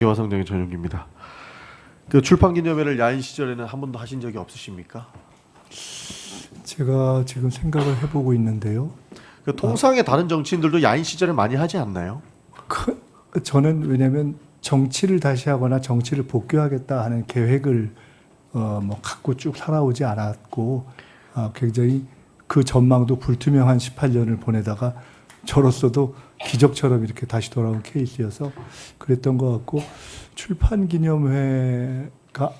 화성정의 전용기입니다. 그 출판기념회를 야인 시절에는 한 번도 하신 적이 없으십니까? 제가 지금 생각을 해보고 있는데요. 그 통상의 다른 정치인들도 야인 시절에 많이 하지 않나요? 저는 왜냐하면 정치를 다시 하거나 정치를 복귀하겠다 하는 계획을 갖고 쭉 살아오지 않았고 굉장히 그 전망도 불투명한 18년을 보내다가 저로서도 기적처럼 이렇게 다시 돌아온 케이스여서 그랬던 것 같고 출판 기념회가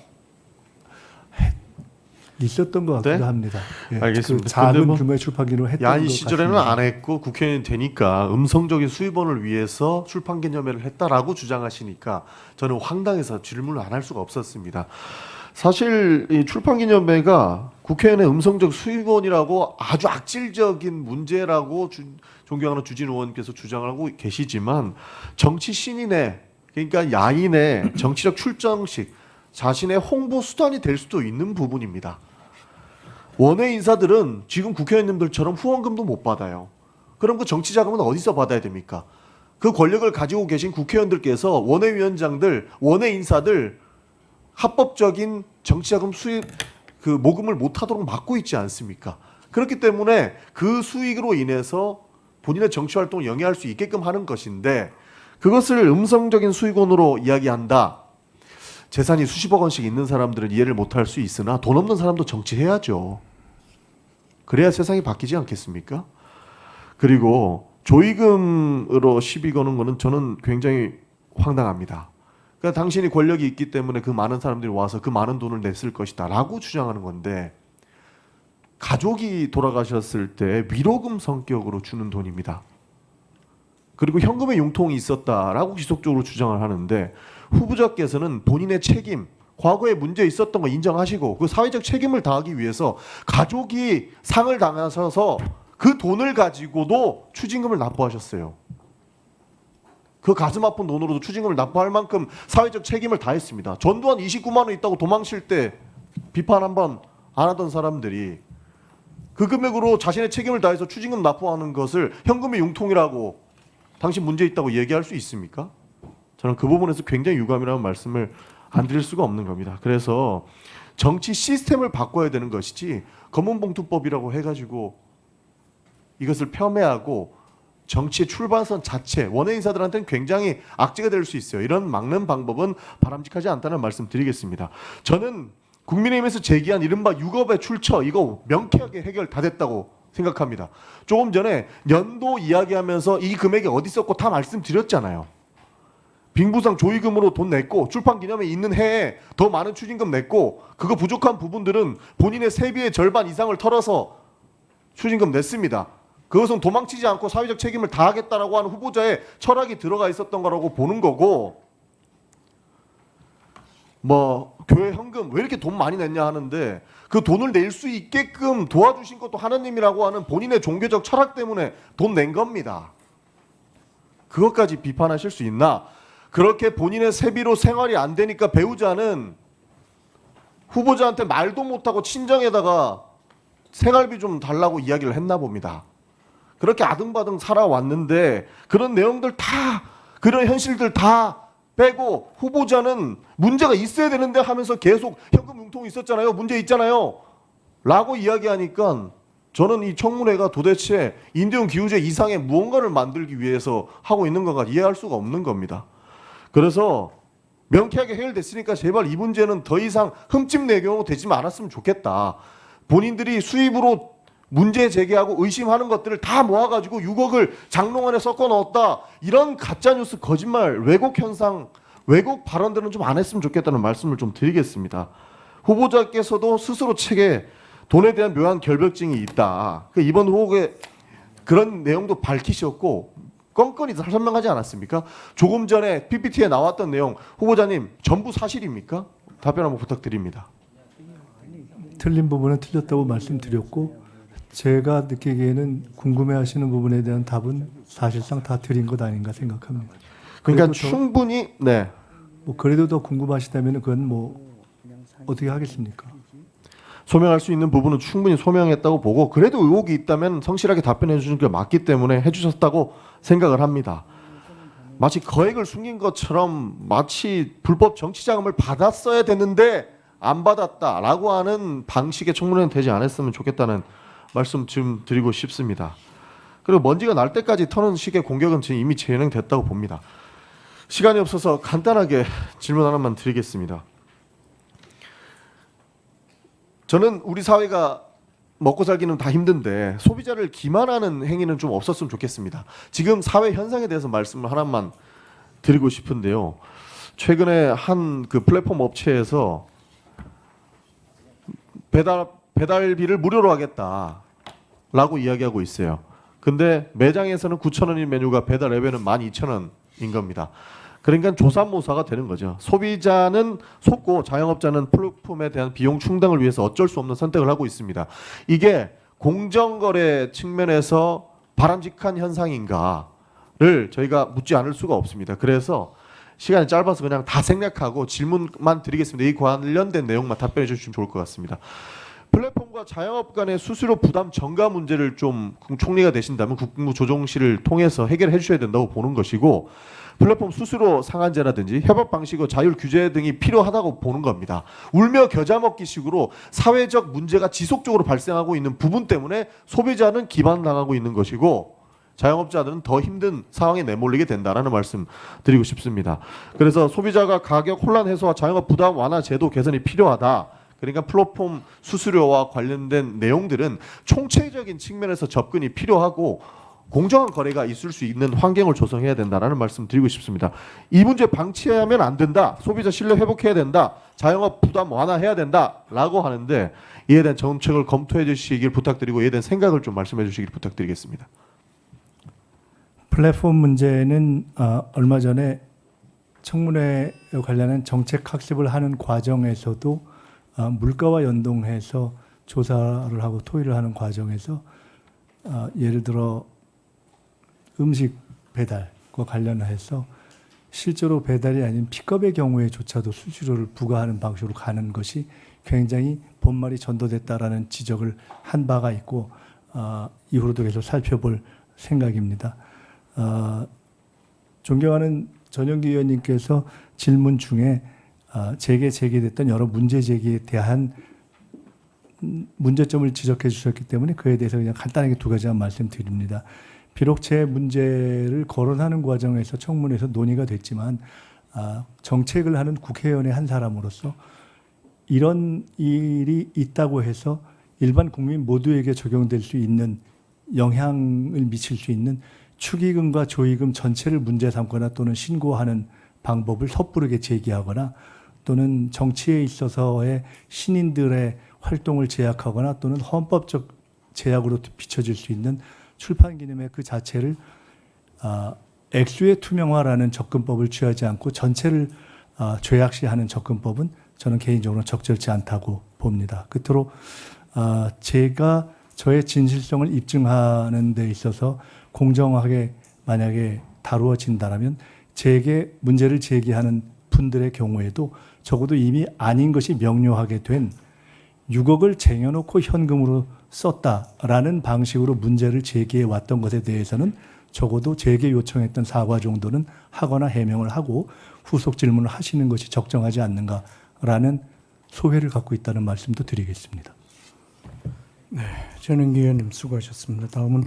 있었던 것 같기도 네? 합니다. 예, 알겠습니다. 그 작은 뭐 규모의 출판기념회 했던 야인 것 시절에는 같습니다. 안 했고 국회의원이 되니까 음성적인 수입원을 위해서 출판기념회를 했다라고 주장하시니까 저는 황당해서 질문을 안 할 수가 없었습니다. 사실 이 출판기념회가 국회의원의 음성적 수입원이라고 아주 악질적인 문제라고 존경하는 주진 의원께서 주장을 하고 계시지만 정치 신인의 그러니까 야인의 정치적 출정식 자신의 홍보 수단이 될 수도 있는 부분입니다. 원외 인사들은 지금 국회의원님들처럼 후원금도 못 받아요. 그럼 그 정치 자금은 어디서 받아야 됩니까? 그 권력을 가지고 계신 국회의원들께서 원외위원장들, 원외 인사들 합법적인 정치자금 수입 그 모금을 못하도록 막고 있지 않습니까? 그렇기 때문에 그 수익으로 인해서 본인의 정치 활동을 영위할 수 있게끔 하는 것인데 그것을 음성적인 수익원으로 이야기한다. 재산이 수십억 원씩 있는 사람들은 이해를 못할 수 있으나 돈 없는 사람도 정치해야죠. 그래야 세상이 바뀌지 않겠습니까? 그리고 조의금으로 시비 거는 거는 저는 굉장히 황당합니다. 그러니까 당신이 권력이 있기 때문에 그 많은 사람들이 와서 그 많은 돈을 냈을 것이다 라고 주장하는 건데 가족이 돌아가셨을 때 위로금 성격으로 주는 돈입니다. 그리고 현금의 융통이 있었다라고 지속적으로 주장을 하는데 후보자께서는 본인의 책임, 과거에 문제 있었던 거 인정하시고 그 사회적 책임을 다하기 위해서 가족이 상을 당하셔서 그 돈을 가지고도 추징금을 납부하셨어요. 그 가슴 아픈 돈으로도 추징금을 납부할 만큼 사회적 책임을 다했습니다. 전두환 29만 원 있다고 도망칠 때 비판 한번 안 하던 사람들이 그 금액으로 자신의 책임을 다해서 추징금 납부하는 것을 현금의 융통이라고 당신 문제 있다고 얘기할 수 있습니까? 저는 그 부분에서 굉장히 유감이라는 말씀을 안 드릴 수가 없는 겁니다. 그래서 정치 시스템을 바꿔야 되는 것이지 검은봉투법이라고 해가지고 이것을 폄훼하고 정치의 출발선 자체 원외 인사들한테는 굉장히 악재가 될 수 있어요. 이런 막는 방법은 바람직하지 않다는 말씀 드리겠습니다. 저는 국민의힘에서 제기한 이른바 6억의 출처 이거 명쾌하게 해결 다 됐다고 생각합니다. 조금 전에 연도 이야기하면서 이 금액이 어디 있었고 다 말씀드렸잖아요. 빙부상 조의금으로 돈 냈고 출판기념회 있는 해에 더 많은 추징금 냈고 그거 부족한 부분들은 본인의 세비의 절반 이상을 털어서 추징금 냈습니다. 그것은 도망치지 않고 사회적 책임을 다하겠다라고 하는 후보자의 철학이 들어가 있었던 거라고 보는 거고 뭐 교회 현금 왜 이렇게 돈 많이 냈냐 하는데 그 돈을 낼 수 있게끔 도와주신 것도 하나님이라고 하는 본인의 종교적 철학 때문에 돈 낸 겁니다. 그것까지 비판하실 수 있나? 그렇게 본인의 세비로 생활이 안 되니까 배우자는 후보자한테 말도 못하고 친정에다가 생활비 좀 달라고 이야기를 했나 봅니다. 그렇게 아등바등 살아왔는데 그런 내용들 다 그런 현실들 다 빼고 후보자는 문제가 있어야 되는데 하면서 계속 현금 융통이 있었잖아요. 문제 있잖아요. 라고 이야기하니까 저는 이 청문회가 도대체 인대용 기후제 이상의 무언가를 만들기 위해서 하고 있는 건가 이해할 수가 없는 겁니다. 그래서 명쾌하게 해결됐으니까 제발 이 문제는 더 이상 흠집 내경우 되지 않았으면 좋겠다. 본인들이 수입으로 문제 제기하고 의심하는 것들을 다 모아가지고 6억을 장롱안에 섞어 넣었다. 이런 가짜뉴스, 거짓말, 왜곡 현상, 왜곡 발언들은 좀 안 했으면 좋겠다는 말씀을 좀 드리겠습니다. 후보자께서도 스스로 책에 돈에 대한 묘한 결벽증이 있다. 이번 후보의 그런 내용도 밝히셨고 껌껌이 설명하지 않았습니까? 조금 전에 PPT에 나왔던 내용 후보자님 전부 사실입니까? 답변 한번 부탁드립니다. 틀린 부분은 틀렸다고 말씀드렸고 제가 느끼기에는 궁금해하시는 부분에 대한 답은 사실상 다 드린 것 아닌가 생각합니다. 그러니까 충분히 네. 뭐 그래도 더 궁금하시다면 그건 뭐 어떻게 하겠습니까? 소명할 수 있는 부분은 충분히 소명했다고 보고 그래도 의혹이 있다면 성실하게 답변해 주는 게 맞기 때문에 해주셨다고 생각을 합니다. 마치 거액을 숨긴 것처럼 마치 불법 정치자금을 받았어야 됐는데 안 받았다라고 하는 방식의 청문회는 되지 않았으면 좋겠다는 말씀 좀 드리고 싶습니다. 그리고 먼지가 날 때까지 터는 식의 공격은 지금 이미 진행됐다고 봅니다. 시간이 없어서 간단하게 질문 하나만 드리겠습니다. 저는 우리 사회가 먹고 살기는 다 힘든데 소비자를 기만하는 행위는 좀 없었으면 좋겠습니다. 지금 사회 현상에 대해서 말씀을 하나만 드리고 싶은데요. 최근에 한 그 플랫폼 업체에서 배달비를 무료로 하겠다라고 이야기하고 있어요. 근데 매장에서는 9,000원인 메뉴가 배달 앱에는 12,000원인 겁니다. 그러니까 조삼모사가 되는 거죠. 소비자는 속고 자영업자는 플랫폼에 대한 비용 충당을 위해서 어쩔 수 없는 선택을 하고 있습니다. 이게 공정거래 측면에서 바람직한 현상인가를 저희가 묻지 않을 수가 없습니다. 그래서 시간이 짧아서 그냥 다 생략하고 질문만 드리겠습니다. 이 관련된 내용만 답변해 주시면 좋을 것 같습니다. 플랫폼과 자영업 간의 수수료 부담 전가 문제를 좀 총리가 되신다면 국무조정실을 통해서 해결해 주셔야 된다고 보는 것이고, 플랫폼 수수료 상한제라든지 협업 방식의 자율 규제 등이 필요하다고 보는 겁니다. 울며 겨자 먹기식으로 사회적 문제가 지속적으로 발생하고 있는 부분 때문에 소비자는 기만당하고 있는 것이고 자영업자들은 더 힘든 상황에 내몰리게 된다라는 말씀 드리고 싶습니다. 그래서 소비자가 가격 혼란 해소와 자영업 부담 완화 제도 개선이 필요하다. 그러니까 플랫폼 수수료와 관련된 내용들은 총체적인 측면에서 접근이 필요하고 공정한 거래가 있을 수 있는 환경을 조성해야 된다라는 말씀 드리고 싶습니다. 이 문제 방치하면 안 된다. 소비자 신뢰 회복해야 된다. 자영업 부담 완화해야 된다라고 하는데 이에 대한 정책을 검토해 주시길 부탁드리고 이에 대한 생각을 좀 말씀해 주시길 부탁드리겠습니다. 플랫폼 문제는 얼마 전에 청문회 관련한 정책 학습을 하는 과정에서도 물가와 연동해서 조사를 하고 토의를 하는 과정에서 예를 들어 음식 배달과 관련해서 실제로 배달이 아닌 픽업의 경우에조차도 수수료를 부과하는 방식으로 가는 것이 굉장히 본말이 전도됐다라는 지적을 한 바가 있고 이후로도 계속 살펴볼 생각입니다. 존경하는 전영기 의원님께서 질문 중에 제기됐던 여러 문제 제기에 대한 문제점을 지적해 주셨기 때문에 그에 대해서 그냥 간단하게 두 가지만 말씀드립니다. 비록 제 문제를 거론하는 과정에서 청문회에서 논의가 됐지만 정책을 하는 국회의원의 한 사람으로서 이런 일이 있다고 해서 일반 국민 모두에게 적용될 수 있는 영향을 미칠 수 있는 축의금과 조의금 전체를 문제 삼거나 또는 신고하는 방법을 섣부르게 제기하거나 또는 정치에 있어서의 신인들의 활동을 제약하거나 또는 헌법적 제약으로 비춰질 수 있는 출판 기념회 그 자체를 액수의 투명화라는 접근법을 취하지 않고 전체를 죄악시하는 접근법은 저는 개인적으로 적절치 않다고 봅니다. 끝으로 제가 저의 진실성을 입증하는 데 있어서 공정하게 만약에 다루어진다면 제게 문제를 제기하는 분들의 경우에도 적어도 이미 아닌 것이 명료하게 된 6억을 쟁여놓고 현금으로 썼다라는 방식으로 문제를 제기해 왔던 것에 대해서는 적어도 제게 요청했던 사과 정도는 하거나 해명을 하고 후속 질문을 하시는 것이 적정하지 않는가라는 소회를 갖고 있다는 말씀도 드리겠습니다. 전영기 의원님 수고하셨습니다. 다음은